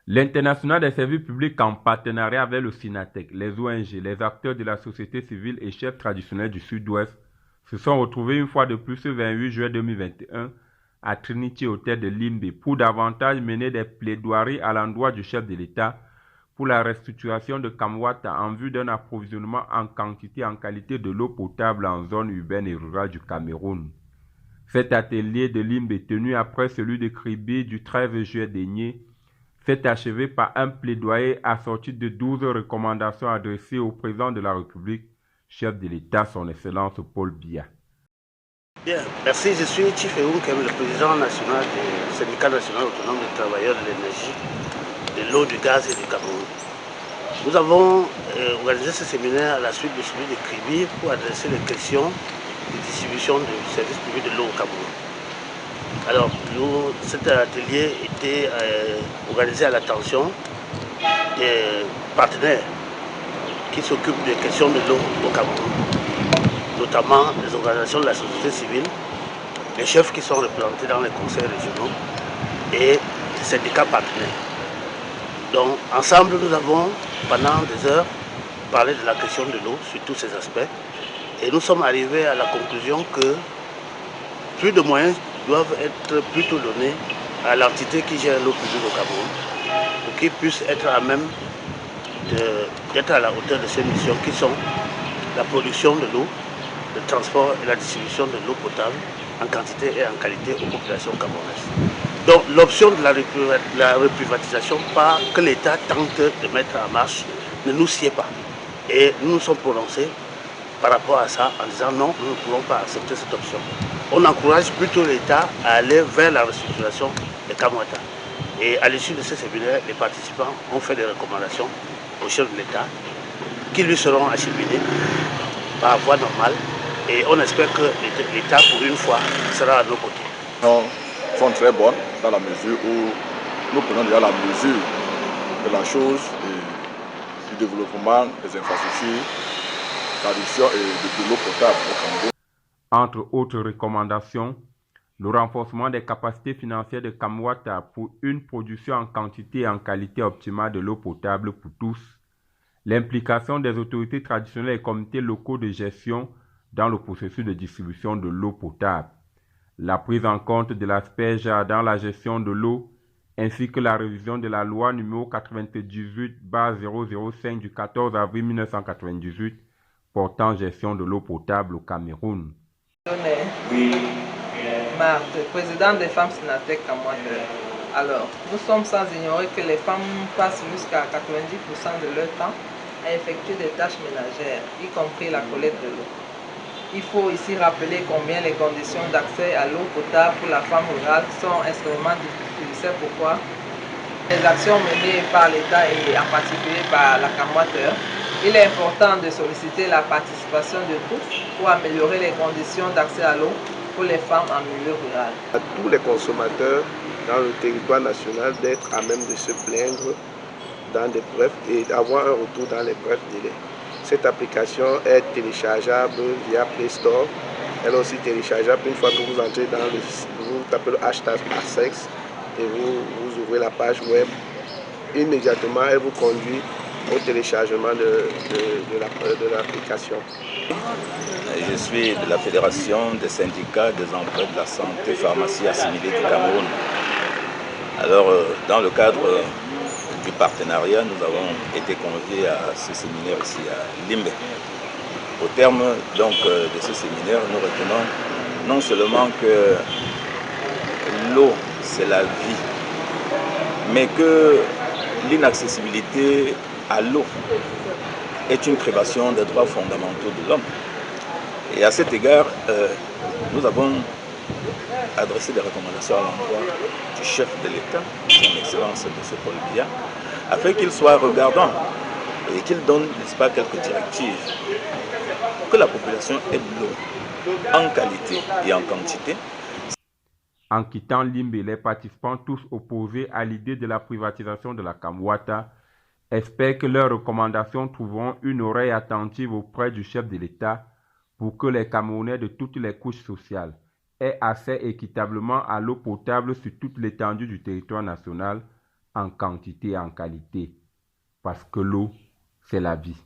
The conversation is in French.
L'International des services publics en partenariat avec le Sinatec, les ONG, les acteurs de la société civile et chefs traditionnels du Sud-Ouest se sont retrouvés une fois de plus le 28 juillet 2021 à Trinity Hotel de Limbe pour davantage mener des plaidoiries à l'endroit du chef de l'État pour la restructuration de Kamwata en vue d'un approvisionnement en quantité et en qualité de l'eau potable en zone urbaine et rurale du Cameroun. Cet atelier de Limbe, tenu après celui de Kribi du 13 juillet dernier, s'est achevé par un plaidoyer assorti de 12 recommandations adressées au président de la République, chef de l'État, son Excellence Paul Biya. Bien, merci. Je suis Chief Eunkem, le président national du syndicat national autonome des travailleurs de l'énergie, de l'eau, du gaz et du Cameroun. Nous avons organisé ce séminaire à la suite de celui de Kribi pour adresser les questions de distribution du service public de l'eau au Cameroun. Alors, cet atelier était organisé à l'attention des partenaires qui s'occupent des questions de l'eau au Cameroun, notamment les organisations de la société civile, les chefs qui sont représentés dans les conseils régionaux et les syndicats partenaires. Donc, ensemble, nous avons, pendant des heures, parlé de la question de l'eau sur tous ces aspects et nous sommes arrivés à la conclusion que plus de moyens doivent être plutôt donnés à l'entité qui gère l'eau publique au Cameroun pour qu'ils puissent être à même d'être à la hauteur de ces missions qui sont la production de l'eau, le transport et la distribution de l'eau potable en quantité et en qualité aux populations camerounaises. Donc l'option de la reprivatisation, pas que l'État tente de mettre en marche, ne nous sied pas. Et nous nous sommes prononcés par rapport à ça en disant non, nous ne pouvons pas accepter cette option. On encourage plutôt l'État à aller vers la restructuration de Kamwata. Et à l'issue de ce séminaire, les participants ont fait des recommandations au chef de l'État qui lui seront acheminées par voie normale. Et on espère que l'État, pour une fois, sera à nos côtés. Sont très bonnes dans la mesure où nous prenons déjà la mesure de la chose et du développement des infrastructures, d'adduction et de l'eau potable au Cameroun. Entre autres recommandations, le renforcement des capacités financières de Kamwata pour une production en quantité et en qualité optimale de l'eau potable pour tous, l'implication des autorités traditionnelles et comités locaux de gestion dans le processus de distribution de l'eau potable, la prise en compte de l'aspect dans la gestion de l'eau, ainsi que la révision de la loi numéro 98/005 du 14 avril 1998 portant gestion de l'eau potable au Cameroun. Oui. Marthe, présidente des femmes Sinatec Kamwata. Alors, nous sommes sans ignorer que les femmes passent jusqu'à 90% de leur temps à effectuer des tâches ménagères, y compris la collecte de l'eau. Il faut ici rappeler combien les conditions d'accès à l'eau potable pour la femme rurale sont extrêmement difficiles. C'est pourquoi les actions menées par l'État et en particulier par la Kamwata, il est important de solliciter la participation de tous pour améliorer les conditions d'accès à l'eau pour les femmes en milieu rural. À tous les consommateurs dans le territoire national d'être à même de se plaindre dans des brefs et d'avoir un retour dans les brefs délais. Cette application est téléchargeable via Play Store. Elle est aussi téléchargeable une fois que vous entrez dans le site, vous tapez le hashtag #sex et vous ouvrez la page web. Immédiatement, elle vous conduit au téléchargement de l'application. Je suis de la Fédération des syndicats des emplois de la santé pharmacie assimilée du Cameroun. Alors, dans le cadre du partenariat, nous avons été conviés à ce séminaire ici à Limbe. Au terme donc de ce séminaire, nous retenons non seulement que l'eau c'est la vie, mais que l'inaccessibilité à l'eau est une privation des droits fondamentaux de l'homme. Et à cet égard, nous avons adressé des recommandations à l'endroit du chef de l'État, son Excellence M. Paul Biya, afin qu'il soit regardant et qu'il donne, n'est-ce pas, quelques directives pour que la population ait de l'eau en qualité et en quantité. En quittant Limbe, les participants tous opposés à l'idée de la privatisation de la Kamwata espèrent que leurs recommandations trouveront une oreille attentive auprès du chef de l'État pour que les Camerounais de toutes les couches sociales aient accès équitablement à l'eau potable sur toute l'étendue du territoire national en quantité et en qualité. Parce que l'eau, c'est la vie.